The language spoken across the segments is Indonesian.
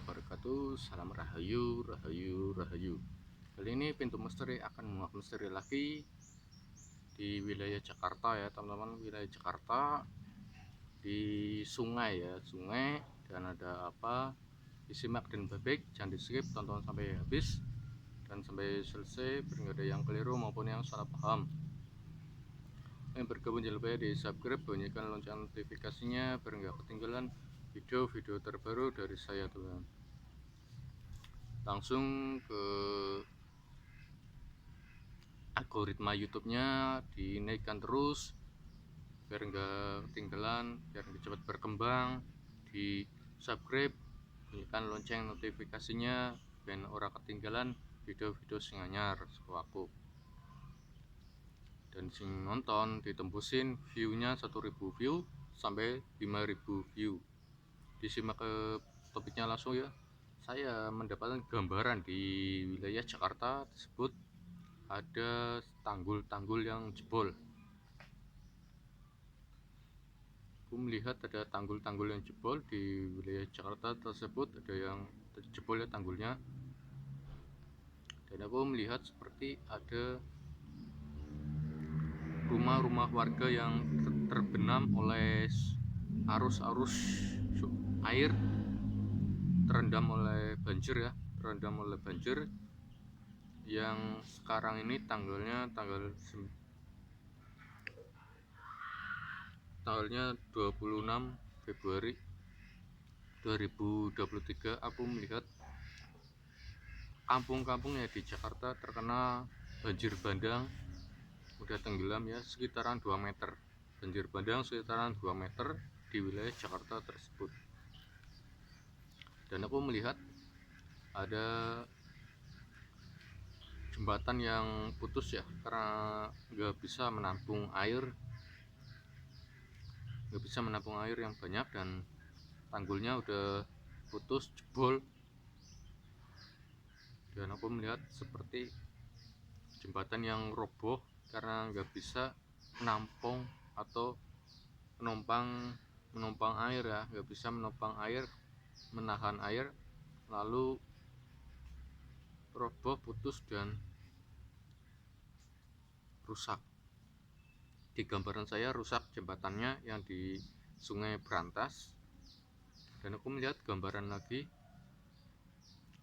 wabarakatuh. Salam rahayu, rahayu, rahayu. Kali ini pintu misteri akan menguak misteri lagi di wilayah Jakarta ya teman-teman. Wilayah Jakarta di sungai ya, sungai, dan ada apa, disimak dan baik, jangan di skip, tonton sampai habis dan sampai selesai biar nggak ada yang keliru maupun yang salah paham. Yang bergabung jangan lupa ya di subscribe, bunyikan lonceng notifikasinya biar nggak ketinggalan video-video terbaru dari saya teman. Langsung ke algoritma YouTube-nya dinaikkan terus biar nggak ketinggalan, biar cepat berkembang. Di subscribe, bunyikan lonceng notifikasinya biar orang ketinggalan video-video sing anyar saka aku. Dan sing nonton ditembusin view-nya 1000 view sampai 5000 view. Disimak ke topiknya langsung ya. Saya mendapatkan gambaran di wilayah Jakarta tersebut ada tanggul-tanggul yang jebol. Aku melihat ada tanggul-tanggul yang jebol di wilayah Jakarta tersebut, ada yang jebol ya tanggulnya. Dan aku melihat seperti ada rumah-rumah warga yang terbenam oleh arus-arus air, terendam oleh banjir ya, terendam oleh banjir yang sekarang ini tanggalnya 26 Februari 2023. Aku melihat kampung-kampungnya di Jakarta terkena banjir bandang, udah tenggelam ya, sekitaran 2 meter. Banjir bandang sekitaran 2 meter di wilayah Jakarta tersebut. Dan aku melihat ada jembatan yang putus ya, karena nggak bisa menampung air yang banyak, dan tanggulnya udah putus, jebol. Dan aku melihat seperti jembatan yang roboh karena nggak bisa menampung atau menumpang air ya, nggak bisa menumpang air, menahan air, lalu roboh, putus, dan rusak. Di gambaran saya rusak jembatannya yang di Sungai Brantas. Dan aku melihat gambaran lagi,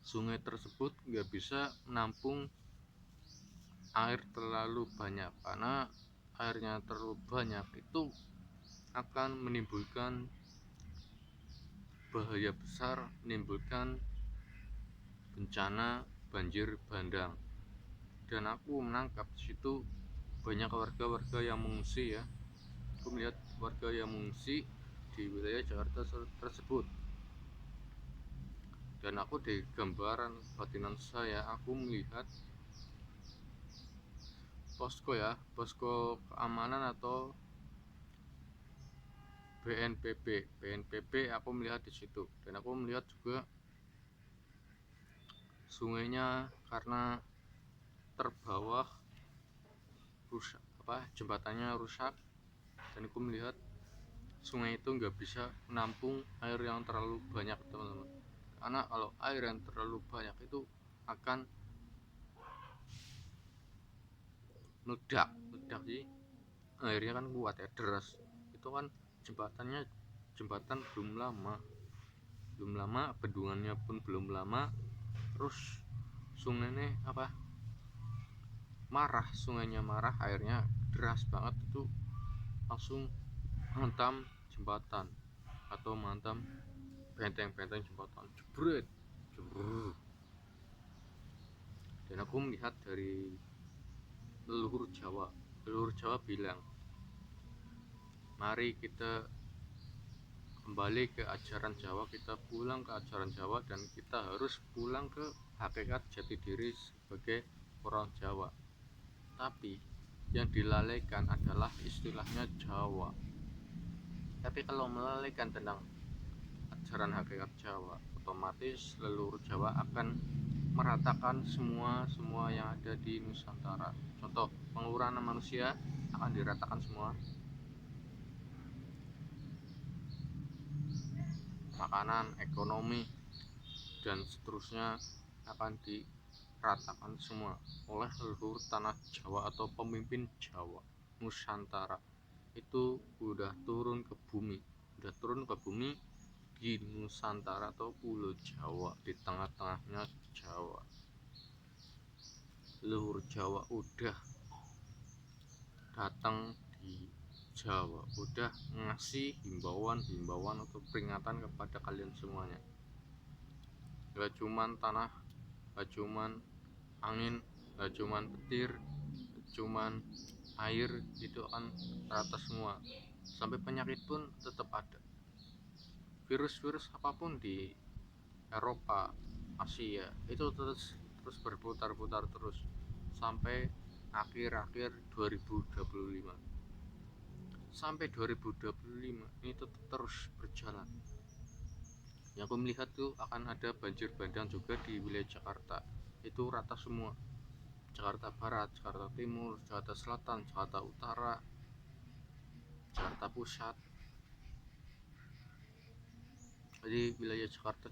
sungai tersebut nggak bisa menampung air terlalu banyak, karena airnya terlalu banyak itu akan menimbulkan bahaya besar, menimbulkan bencana banjir bandang. Dan aku menangkap di situ banyak warga-warga yang mengungsi ya. Aku melihat warga yang mengungsi di wilayah Jakarta tersebut. Dan aku di gambaran batinan saya, aku melihat posko ya, posko keamanan atau BNPB aku melihat di situ. Dan aku melihat juga sungainya karena terbawah rusak, jembatannya rusak. Dan aku melihat sungai itu nggak bisa menampung air yang terlalu banyak teman-teman, karena kalau air yang terlalu banyak itu akan meledak sih, airnya kan kuat ya, deras. Itu kan jembatan belum lama, bendungannya pun belum lama, terus sungainya sungainya marah, airnya deras banget, itu langsung menghantam jembatan atau menghantam benteng-benteng jembatan, jebret. Dan aku melihat dari leluhur Jawa bilang, mari kita kembali ke ajaran Jawa, kita pulang ke ajaran Jawa, dan kita harus pulang ke hakikat jati diri sebagai orang Jawa. Tapi yang dilalaikan adalah istilahnya Jawa. Tapi kalau melalaikan tentang ajaran hakikat Jawa, otomatis leluhur Jawa akan meratakan semua yang ada di Nusantara. Contoh, pengurangan manusia akan diratakan semua, makanan, ekonomi, dan seterusnya akan diratakan semua oleh leluhur tanah Jawa atau pemimpin Jawa Nusantara. Itu udah turun ke bumi di Nusantara atau Pulau Jawa, di tengah-tengahnya Jawa. Leluhur Jawa udah datang di Jawa, udah ngasih himbauan atau peringatan kepada kalian semuanya. Gak cuman tanah, gak cuman angin, gak cuman petir, gak cuman air, itu akan rata semua. Sampai penyakit pun tetap ada. Virus-virus apapun di Eropa, Asia, itu terus berputar-putar terus sampai akhir 2025. Sampai 2025 ini tetap terus berjalan. Yang aku melihat tuh akan ada banjir bandang juga di wilayah Jakarta. Itu rata semua. Jakarta Barat, Jakarta Timur, Jakarta Selatan, Jakarta Utara, Jakarta Pusat. Jadi wilayah Jakarta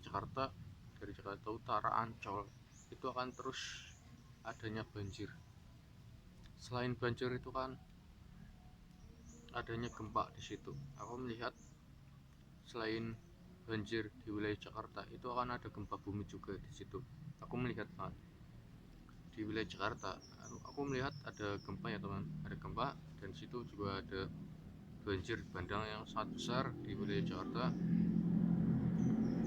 dari Jakarta Utara, Ancol, itu akan terus adanya banjir. Selain banjir itu kan adanya gempa di situ. Aku melihat selain banjir di wilayah Jakarta itu akan ada gempa bumi juga di situ. Aku melihat banget di wilayah Jakarta. Aku melihat ada gempa ya teman, ada gempa, dan situ juga ada banjir bandang yang sangat besar di wilayah Jakarta.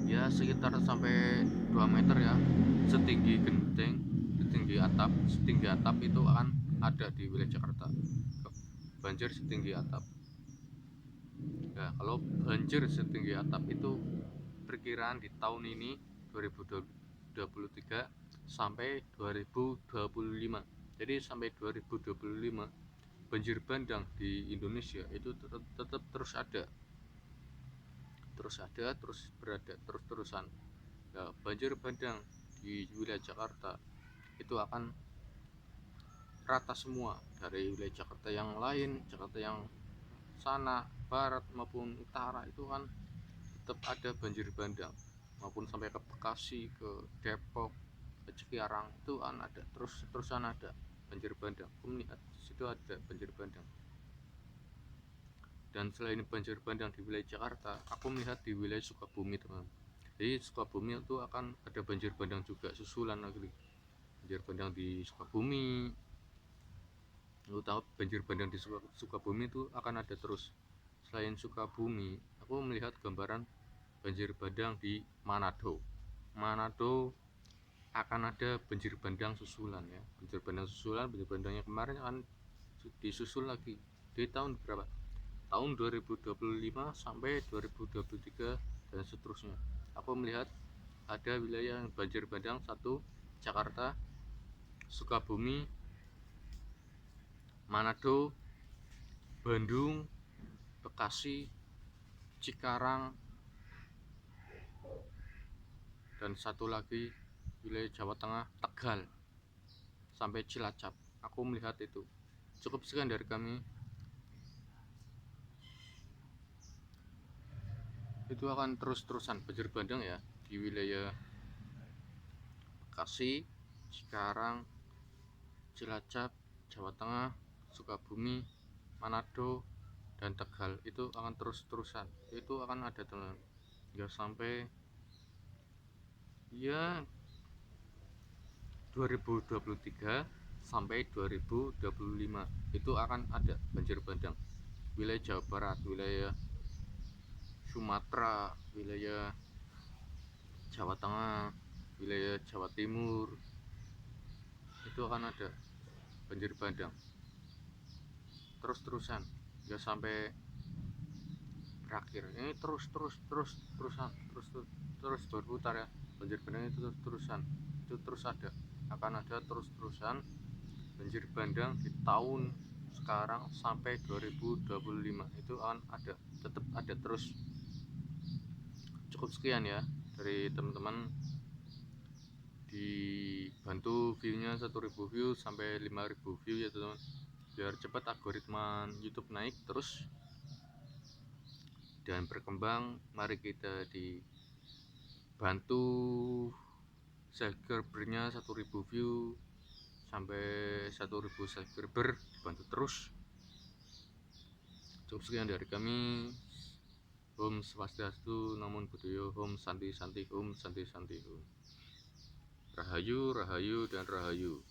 Ya sekitar sampai 2 meter ya, setinggi genteng, setinggi atap itu akan ada di wilayah Jakarta. Banjir setinggi atap. Nah, kalau banjir setinggi atap itu perkiraan di tahun ini 2023 sampai 2025. Jadi sampai 2025 banjir bandang di Indonesia itu tetap terus ada, terus berada, terus-terusan. Nah, banjir bandang di wilayah Jakarta itu akan rata semua, dari wilayah Jakarta yang lain, Jakarta yang sana barat maupun utara itu kan tetap ada banjir bandang, maupun sampai ke Bekasi, ke Depok, ke Cikarang itu kan ada, terusan ada banjir bandang. Aku melihat situ ada banjir bandang. Dan selain banjir bandang di wilayah Jakarta, aku melihat di wilayah Sukabumi teman. Jadi Sukabumi itu akan ada banjir bandang juga susulan lagi. Banjir bandang di Sukabumi. Lu tahu banjir bandang di Sukabumi itu akan ada terus. Selain Sukabumi, aku melihat gambaran banjir bandang di Manado. Manado akan ada banjir bandang susulan ya. Banjir bandangnya kemarin akan disusul lagi di tahun berapa? Tahun 2025 sampai 2023 dan seterusnya. Aku melihat ada wilayah yang banjir bandang satu, Jakarta, Sukabumi, Manado, Bandung, Bekasi, Cikarang, dan satu lagi wilayah Jawa Tengah, Tegal sampai Cilacap. Aku melihat itu. Cukup sekian dari kami. Itu akan terus-terusan banjir bandang ya di wilayah Bekasi, Cikarang, Cilacap, Jawa Tengah, Sukabumi, Manado, dan Tegal. Itu akan terus-terusan. Itu akan ada teman. Ya sampai ya 2023 sampai 2025 itu akan ada banjir bandang. Wilayah Jawa Barat, wilayah Sumatera, wilayah Jawa Tengah, wilayah Jawa Timur, itu akan ada banjir bandang terus-terusan, ya sampai berakhir. Ini terus berputar ya. Banjir bandang itu terusan, itu terus ada, akan ada terus-terusan banjir bandang di tahun sekarang sampai 2025 itu akan ada, tetap ada terus. Cukup sekian ya dari teman-teman, dibantu viewnya 1000 view sampai 5000 view ya teman, biar cepat algoritma YouTube naik terus dan berkembang. Mari kita di bantu subscribernya 1000 view sampai 1000 subscriber, bantu terus. Cukup sekian dari kami. Om Swastiastu, Namo Buddhaya, Om Santi Santi, Om Santi Santi, Om. Rahayu, Rahayu, dan Rahayu.